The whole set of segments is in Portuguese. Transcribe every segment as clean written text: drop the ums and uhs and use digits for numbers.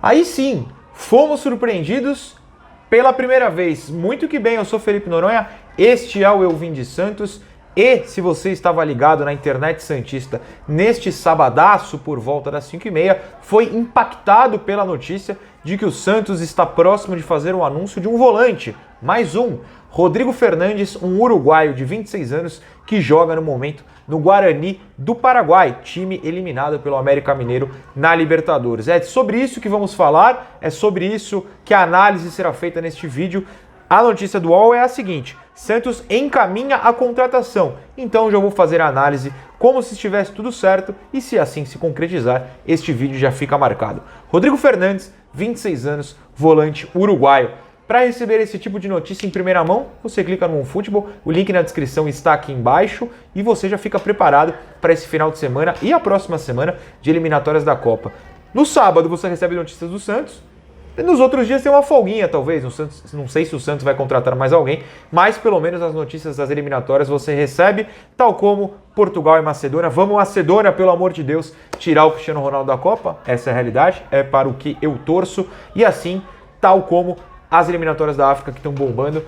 Aí sim, fomos surpreendidos pela primeira vez. Muito que bem, eu sou Felipe Noronha, este é o Eu Vim de Santos. E se você estava ligado na internet santista neste sabadaço por volta das 5h30, foi impactado pela notícia de que o Santos está próximo de fazer o anúncio de um volante, mais um, Rodrigo Fernandes, um uruguaio de 26 anos que joga no momento no Guarani do Paraguai, time eliminado pelo América Mineiro na Libertadores. É sobre isso que vamos falar, é sobre isso que a análise será feita neste vídeo. A notícia do UOL é a seguinte: Santos encaminha a contratação. Então já vou fazer a análise como se estivesse tudo certo e se assim se concretizar, este vídeo já fica marcado. Rodrigo Fernandes, 26 anos, volante uruguaio. Para receber esse tipo de notícia em primeira mão, você clica no OneFootball, o link na descrição está aqui embaixo e você já fica preparado para esse final de semana e a próxima semana de eliminatórias da Copa. No sábado você recebe notícias do Santos. Nos outros dias tem uma folguinha, talvez. Não sei se o Santos vai contratar mais alguém, mas pelo menos as notícias das eliminatórias você recebe, tal como Portugal e Macedônia. Vamos, Macedônia, pelo amor de Deus, tirar o Cristiano Ronaldo da Copa. Essa é a realidade, é para o que eu torço. E assim, tal como as eliminatórias da África que estão bombando.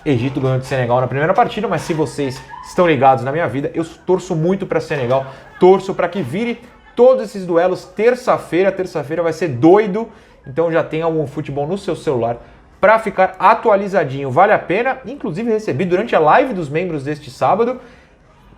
Egito ganhou de Senegal na primeira partida, mas se vocês estão ligados na minha vida, eu torço muito para Senegal. Torço para que vire todos esses duelos terça-feira. Terça-feira vai ser doido. Então já tem algum futebol no seu celular para ficar atualizadinho. Vale a pena. Inclusive recebi durante a live dos membros deste sábado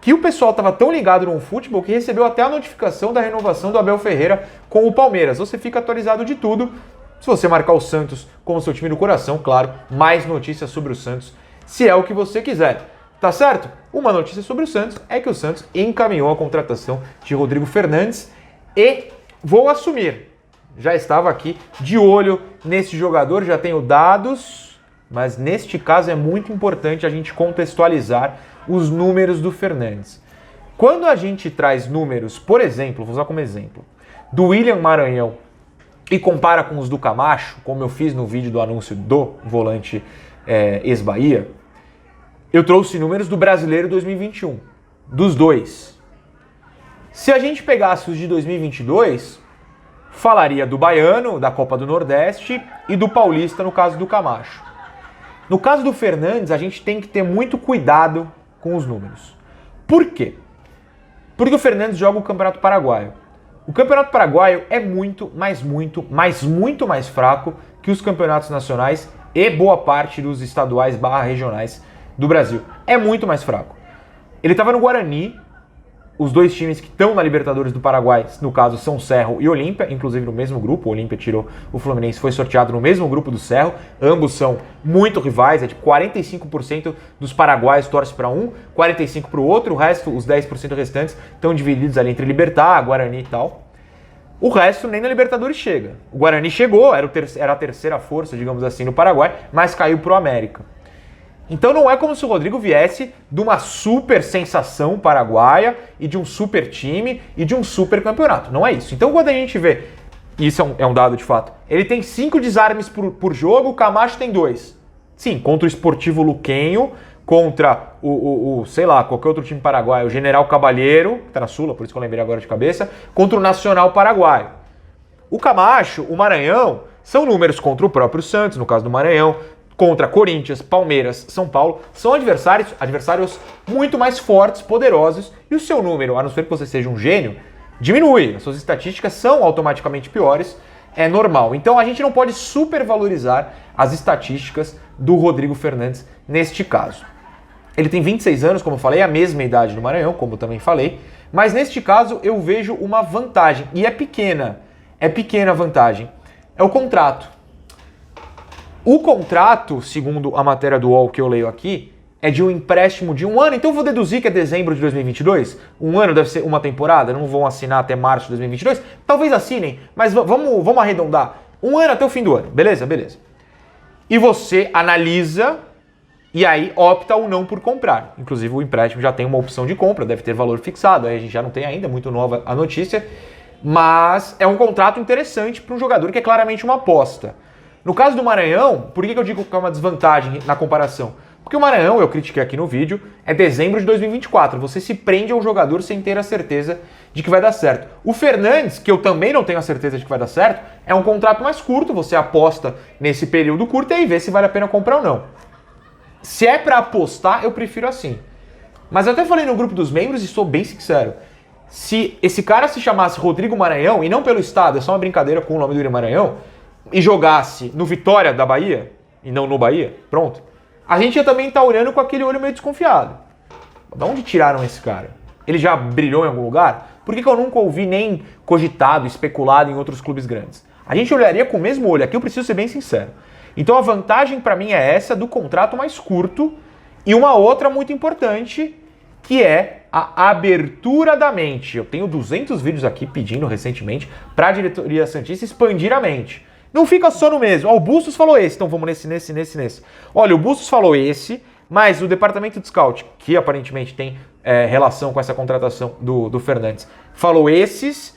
que o pessoal estava tão ligado no futebol que recebeu até a notificação da renovação do Abel Ferreira com o Palmeiras. Você fica atualizado de tudo. Se você marcar o Santos como seu time do coração, claro, mais notícias sobre o Santos, se é o que você quiser. Tá certo? Uma notícia sobre o Santos é que o Santos encaminhou a contratação de Rodrigo Fernandes e vou assumir. Já estava aqui de olho nesse jogador, já tenho dados, mas neste caso é muito importante a gente contextualizar os números do Fernandes. Quando a gente traz números, por exemplo, vou usar como exemplo, do William Maranhão e compara com os do Camacho, como eu fiz no vídeo do anúncio do volante ex-Bahia, eu trouxe números do Brasileiro 2021, dos dois. Se a gente pegasse os de 2022... falaria do Baiano, da Copa do Nordeste e do Paulista no caso do Camacho. No caso do Fernandes, a gente tem que ter muito cuidado com os números. Por quê? Porque o Fernandes joga o Campeonato Paraguaio. O Campeonato Paraguaio é muito mais fraco que os campeonatos nacionais e boa parte dos estaduais / regionais do Brasil. É muito mais fraco. Ele estava no Guarani. Os dois times que estão na Libertadores do Paraguai, no caso, são Cerro e Olímpia, inclusive no mesmo grupo. O Olímpia tirou o Fluminense, foi sorteado no mesmo grupo do Cerro. Ambos são muito rivais, é tipo 45% dos paraguaios torce para um, 45% para o outro. O resto, os 10% restantes, estão divididos ali entre Libertad, Guarani e tal. O resto nem na Libertadores chega. O Guarani chegou, era a terceira força, digamos assim, no Paraguai, mas caiu para o América. Então não é como se o Rodrigo viesse de uma super sensação paraguaia e de um super time e de um super campeonato. Não é isso. Então quando a gente vê, isso é um dado de fato, ele tem 5 desarmes por jogo, o Camacho tem 2. Sim, contra o Sportivo Luquenho, contra sei lá, qualquer outro time paraguaio, o General Cabalheiro, que tá na Sula, por isso que eu lembrei agora de cabeça, contra o Nacional Paraguaio. O Camacho, o Maranhão, são números contra o próprio Santos, no caso do Maranhão, contra Corinthians, Palmeiras, São Paulo, são adversários muito mais fortes, poderosos, e o seu número, a não ser que você seja um gênio, diminui. As suas estatísticas são automaticamente piores, é normal. Então a gente não pode supervalorizar as estatísticas do Rodrigo Fernandes neste caso. Ele tem 26 anos, como eu falei, a mesma idade do Maranhão, como eu também falei, mas neste caso eu vejo uma vantagem, e é pequena a vantagem, é o contrato. O contrato, segundo a matéria do UOL que eu leio aqui, é de um empréstimo de 1 ano, então eu vou deduzir que é dezembro de 2022? 1 ano deve ser uma temporada, não vão assinar até março de 2022? Talvez assinem, mas vamos arredondar. 1 ano até o fim do ano, beleza? Beleza. E você analisa e aí opta ou não por comprar. Inclusive o empréstimo já tem uma opção de compra, deve ter valor fixado, aí a gente já não tem ainda, muito nova a notícia, mas é um contrato interessante para um jogador que é claramente uma aposta. No caso do Maranhão, por que eu digo que é uma desvantagem na comparação? Porque o Maranhão, eu critiquei aqui no vídeo, é dezembro de 2024. Você se prende a um jogador sem ter a certeza de que vai dar certo. O Fernandes, que eu também não tenho a certeza de que vai dar certo, é um contrato mais curto, você aposta nesse período curto e aí vê se vale a pena comprar ou não. Se é para apostar, eu prefiro assim. Mas eu até falei no grupo dos membros e sou bem sincero. Se esse cara se chamasse Rodrigo Maranhão, e não pelo estado, é só uma brincadeira com o nome do William Maranhão, e jogasse no Vitória da Bahia, e não no Bahia, pronto, a gente ia também estar olhando com aquele olho meio desconfiado. De onde tiraram esse cara? Ele já brilhou em algum lugar? Por que eu nunca ouvi nem cogitado, especulado em outros clubes grandes? A gente olharia com o mesmo olho, aqui eu preciso ser bem sincero. Então a vantagem para mim é essa do contrato mais curto e uma outra muito importante, que é a abertura da mente. Eu tenho 200 vídeos aqui pedindo recentemente para a diretoria santista expandir a mente. Não fica só no mesmo. Ó, o Bustos falou esse, então vamos nesse. Olha, o Bustos falou esse, mas o departamento de scout, que aparentemente tem relação com essa contratação do Fernandes, falou esses.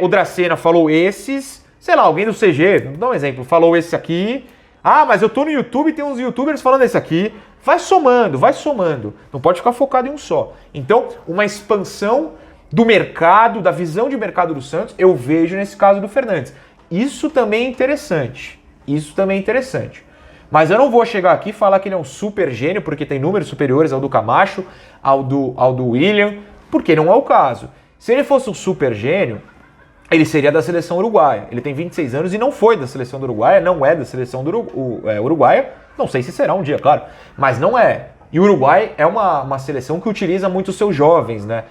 O Dracena falou esses. Sei lá, alguém do CG, vou dar um exemplo, falou esse aqui. Ah, mas eu tô no YouTube e tem uns youtubers falando esse aqui. Vai somando. Não pode ficar focado em um só. Então, uma expansão do mercado, da visão de mercado do Santos, eu vejo nesse caso do Fernandes. Isso também é interessante. Mas eu não vou chegar aqui e falar que ele é um super gênio, porque tem números superiores ao do Camacho, ao do William, porque não é o caso. Se ele fosse um super gênio, ele seria da seleção uruguaia. Ele tem 26 anos e não foi da seleção do Uruguaia, não é da seleção do uruguaia. Não sei se será um dia, claro, mas não é. E o Uruguai é uma seleção que utiliza muito os seus jovens, né?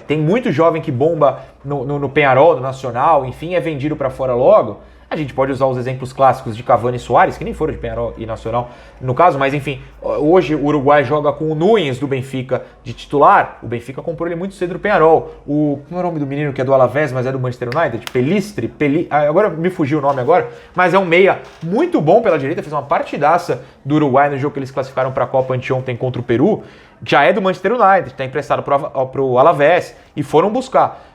Tem muito jovem que bomba no Peñarol, no Nacional, enfim, é vendido para fora logo. A gente pode usar os exemplos clássicos de Cavani e Soares, que nem foram de Peñarol e Nacional no caso, mas enfim, hoje o Uruguai joga com o Núñez do Benfica de titular. O Benfica comprou ele muito cedo do Peñarol. Como é o nome do menino que é do Alavés, mas é do Manchester United? Agora me fugiu o nome agora, mas é um meia muito bom pela direita, fez uma partidaça do Uruguai no jogo que eles classificaram para a Copa anteontem contra o Peru. Já é do Manchester United, está emprestado para o Alavés e foram buscar.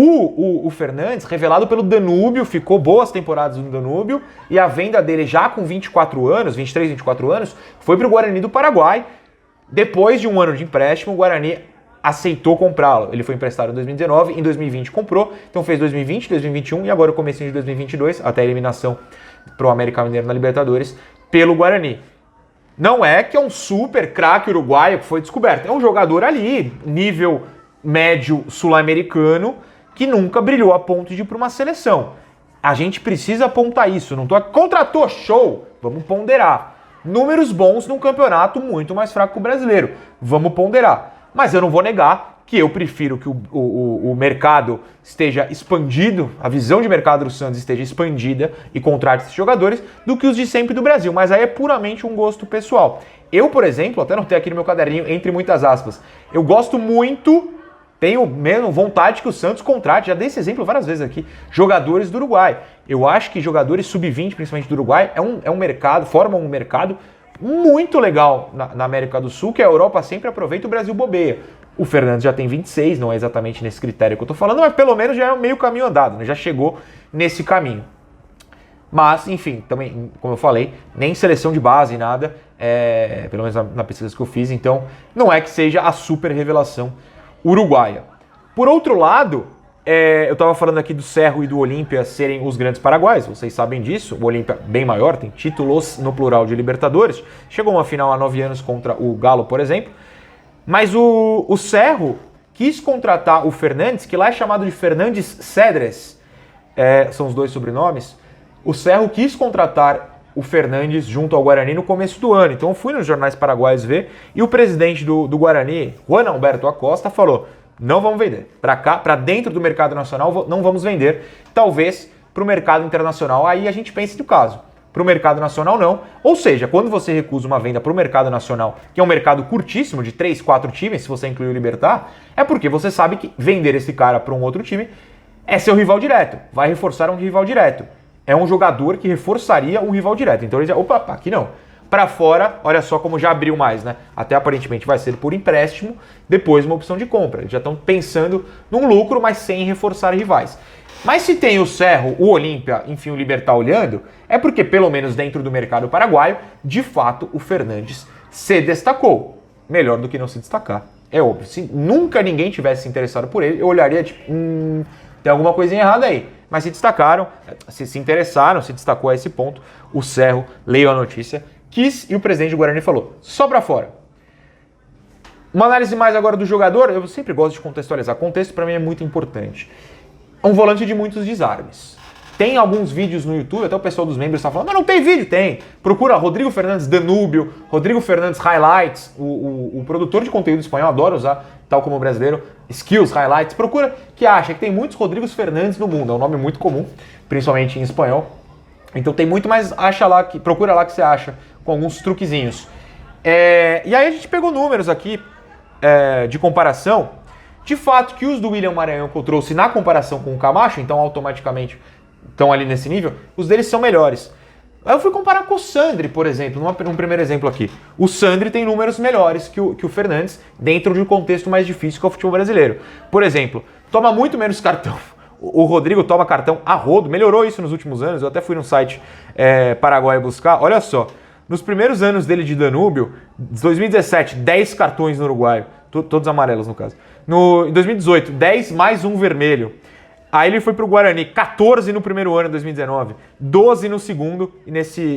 O Fernandes, revelado pelo Danúbio, ficou boas temporadas no Danúbio e a venda dele já com 24 anos, 23, 24 anos, foi para o Guarani do Paraguai. Depois de um ano de empréstimo, o Guarani aceitou comprá-lo. Ele foi emprestado em 2019, em 2020 comprou, então fez 2020, 2021 e agora o comecinho de 2022, até a eliminação para o América Mineiro na Libertadores, pelo Guarani. Não é que é um super craque uruguaio que foi descoberto, é um jogador ali, nível médio sul-americano, que nunca brilhou a ponto de ir para uma seleção. A gente precisa apontar isso. Não tô contratou, show! Vamos ponderar. Números bons num campeonato muito mais fraco que o brasileiro. Vamos ponderar. Mas eu não vou negar que eu prefiro que o mercado esteja expandido, a visão de mercado do Santos esteja expandida e contrate esses jogadores, do que os de sempre do Brasil. Mas aí é puramente um gosto pessoal. Eu, por exemplo, até notei aqui no meu caderninho, entre muitas aspas, eu gosto muito... Tenho mesmo vontade que o Santos contrate, já dei esse exemplo várias vezes aqui, jogadores do Uruguai. Eu acho que jogadores sub-20, principalmente do Uruguai, é um mercado, formam um mercado muito legal na América do Sul, que a Europa sempre aproveita e o Brasil bobeia. O Fernandes já tem 26, não é exatamente nesse critério que eu tô falando, mas pelo menos já é meio caminho andado, né? Já chegou nesse caminho. Mas, enfim, também, como eu falei, nem seleção de base, nada, pelo menos na pesquisa que eu fiz, então não é que seja a super revelação uruguaia. Por outro lado, eu estava falando aqui do Cerro e do Olímpia serem os grandes paraguaios, vocês sabem disso, o Olímpia bem maior, tem títulos no plural de Libertadores, chegou a uma final há 9 anos contra o Galo, por exemplo, mas o Cerro quis contratar o Fernandes, que lá é chamado de Fernandes Cedres, são os dois sobrenomes. O Cerro quis contratar o Fernandes junto ao Guarani no começo do ano. Então eu fui nos jornais paraguaios ver e o presidente do Guarani, Juan Alberto Acosta, falou: não vamos vender. Para cá, para dentro do mercado nacional, não vamos vender. Talvez para o mercado internacional, aí a gente pense no caso. Para o mercado nacional, não. Ou seja, quando você recusa uma venda para o mercado nacional, que é um mercado curtíssimo, de 3, 4 times, se você incluir o Libertad, é porque você sabe que vender esse cara para um outro time é seu rival direto. Vai reforçar um rival direto. É um jogador que reforçaria um rival direto. Então ele já, opa, aqui não. Para fora, olha só como já abriu mais, né? Até aparentemente vai ser por empréstimo, depois uma opção de compra. Eles já estão pensando num lucro, mas sem reforçar rivais. Mas se tem o Cerro, o Olímpia, enfim, o Libertad olhando, é porque pelo menos dentro do mercado paraguaio, de fato, o Fernandes Se destacou. Melhor do que não se destacar. É óbvio. Se nunca ninguém tivesse se interessado por ele, eu olharia tipo, tem alguma coisinha errada aí. Mas se destacaram, se interessaram, se destacou a esse ponto. O Cerro, leio a notícia, quis e o presidente do Guarani falou, só pra fora. Uma análise mais agora do jogador, eu sempre gosto de contextualizar. Contexto pra mim é muito importante. É um volante de muitos desarmes. Tem alguns vídeos no YouTube, até o pessoal dos membros está falando, mas não tem vídeo, tem. Procura Rodrigo Fernandes Danúbio, Rodrigo Fernandes Highlights, o produtor de conteúdo espanhol adora usar, tal como o brasileiro, Skills Highlights. Procura que acha que tem muitos Rodrigos Fernandes no mundo, é um nome muito comum, principalmente em espanhol. Então tem muito, mas acha lá, procura lá que você acha, com alguns truquezinhos. E aí a gente pegou números aqui de comparação. De fato que os do William Maranhão que eu trouxe na comparação com o Camacho, então automaticamente estão ali nesse nível, os deles são melhores. Aí eu fui comparar com o Sandri, por exemplo, num primeiro exemplo aqui. O Sandri tem números melhores que o Fernandes dentro de um contexto mais difícil que é o futebol brasileiro. Por exemplo, toma muito menos cartão. O Rodrigo toma cartão a rodo, melhorou isso nos últimos anos, eu até fui no site paraguaio buscar. Olha só, nos primeiros anos dele de Danúbio, 2017, 10 cartões no Uruguai, todos amarelos no caso. Em 2018, 10 mais um vermelho. Aí ele foi pro Guarani, 14 no primeiro ano, em 2019, 12 no segundo, e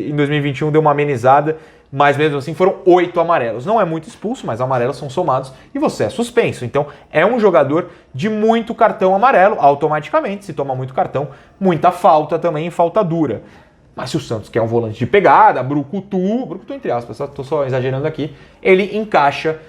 em 2021 deu uma amenizada, mas mesmo assim foram 8 amarelos. Não é muito expulso, mas amarelos são somados e você é suspenso. Então é um jogador de muito cartão amarelo, automaticamente, se toma muito cartão, muita falta também, falta dura. Mas se o Santos quer um volante de pegada, brucutu entre aspas, estou só exagerando aqui, ele encaixa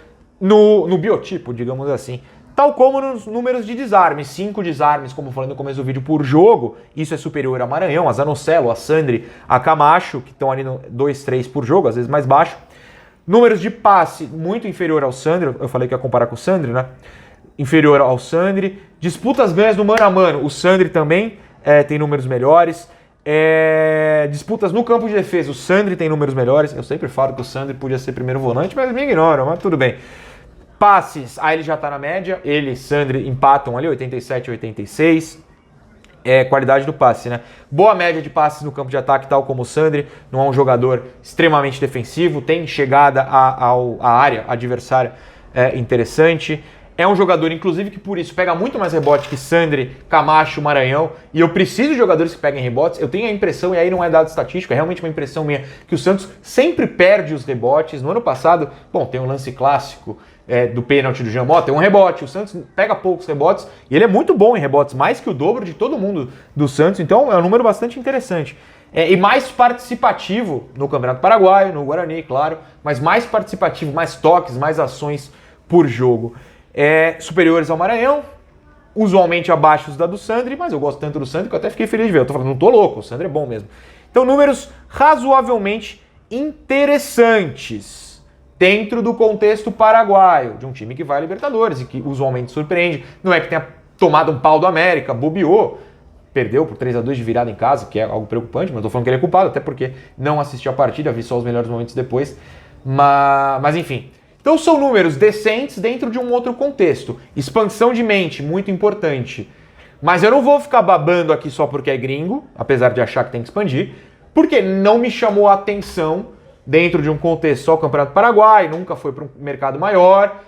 no biotipo, digamos assim. Tal como nos números de desarmes, 5 desarmes, como eu falei no começo do vídeo, por jogo, isso é superior a Maranhão, a Zanocelo, a Sandri, a Camacho, que estão ali no 2, 3 por jogo, às vezes mais baixo. Números de passe, muito inferior ao Sandri, eu falei que ia comparar com o Sandri, né? Inferior ao Sandri. Disputas ganhas no mano a mano, o Sandri também tem números melhores. Disputas no campo de defesa, o Sandri tem números melhores. Eu sempre falo que o Sandri podia ser primeiro volante, mas me ignoram, mas tudo bem. Passes, aí ele já tá na média, ele e Sandri empatam ali, 87 e 86. Qualidade do passe, né? Boa média de passes no campo de ataque, tal como o Sandri, não é um jogador extremamente defensivo, tem chegada à área adversária interessante. É um jogador, inclusive, que por isso pega muito mais rebote que Sandri, Camacho, Maranhão. E eu preciso de jogadores que peguem rebotes. Eu tenho a impressão, e aí não é dado estatístico, é realmente uma impressão minha, que o Santos sempre perde os rebotes. No ano passado, tem um lance clássico do pênalti do Jean Mota, tem um rebote. O Santos pega poucos rebotes e ele é muito bom em rebotes, mais que o dobro de todo mundo do Santos. Então é um número bastante interessante. E mais participativo no Campeonato Paraguaio, no Guarani, claro, mas mais participativo, mais toques, mais ações por jogo. Superiores ao Maranhão, usualmente abaixo da do Sandri, mas eu gosto tanto do Sandri que eu até fiquei feliz de ver. Eu tô falando, não tô louco, o Sandri é bom mesmo. Então, números razoavelmente interessantes dentro do contexto paraguaio, de um time que vai a Libertadores e que usualmente surpreende. Não é que tenha tomado um pau do América, bobeou, perdeu por 3-2 de virada em casa, que é algo preocupante, mas não tô falando que ele é culpado, até porque não assisti a partida, vi só os melhores momentos depois. Mas enfim. Então são números decentes dentro de um outro contexto. Expansão de mente, muito importante. Mas eu não vou ficar babando aqui só porque é gringo, apesar de achar que tem que expandir, porque não me chamou a atenção dentro de um contexto só o Campeonato Paraguai, nunca foi para um mercado maior.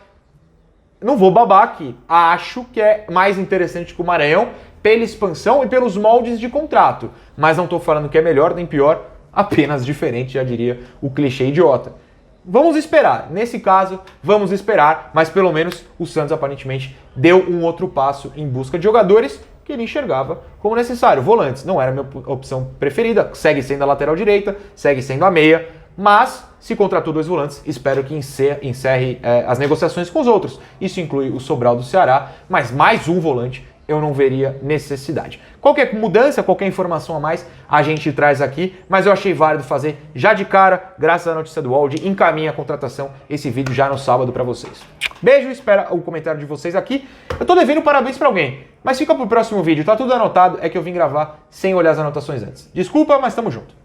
Não vou babar aqui. Acho que é mais interessante que o Maranhão pela expansão e pelos moldes de contrato. Mas não estou falando que é melhor nem pior, apenas diferente, já diria o clichê idiota. Vamos esperar. Nesse caso, vamos esperar, mas pelo menos o Santos aparentemente deu um outro passo em busca de jogadores que ele enxergava como necessário. Volantes não era a minha opção preferida, segue sendo a lateral direita, segue sendo a meia, mas se contratou 2 volantes, espero que encerre as negociações com os outros. Isso inclui o Sobral do Ceará, mas mais um volante eu não veria necessidade. Qualquer mudança, qualquer informação a mais, a gente traz aqui, mas eu achei válido fazer já de cara, graças à notícia do Wald, encaminha a contratação, esse vídeo já no sábado para vocês. Beijo, espera o comentário de vocês aqui. Eu tô devendo parabéns para alguém, mas fica pro próximo vídeo, tá tudo anotado, é que eu vim gravar sem olhar as anotações antes. Desculpa, mas tamo junto.